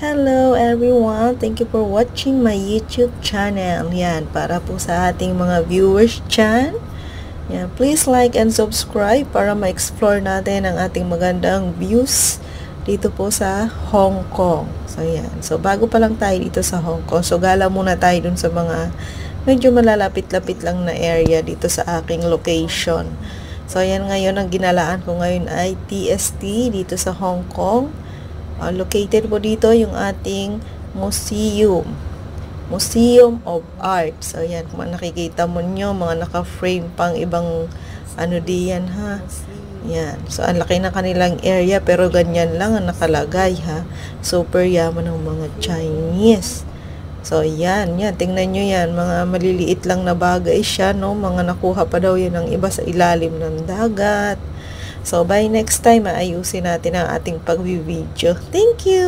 Hello everyone! Thank you for watching my YouTube channel. Yan, para po sa ating mga viewers dyan. Yan, please like and subscribe para ma-explore natin ang ating magandang views dito po sa Hong Kong. So yan. So bago pa lang tayo dito sa Hong Kong. So gala muna tayo dun sa mga medyo malalapit-lapit lang na area dito sa aking location. So yan, ngayon ang ginalaan ko ngayon ay TST dito sa Hong Kong. Located po dito yung ating museum of art. So yan, kung nakikita mo nyo, mga naka-frame pang ibang ano diyan ha. Yan, so ang laki na kanilang area pero ganyan lang ang nakalagay ha. Super yaman ng mga Chinese. So yan, tingnan nyo yan, mga maliliit lang na bagay siya, no? Mga nakuha pa daw yan ng iba sa ilalim ng dagat. So, by next time, ayusin natin ang ating pag-video. Thank you!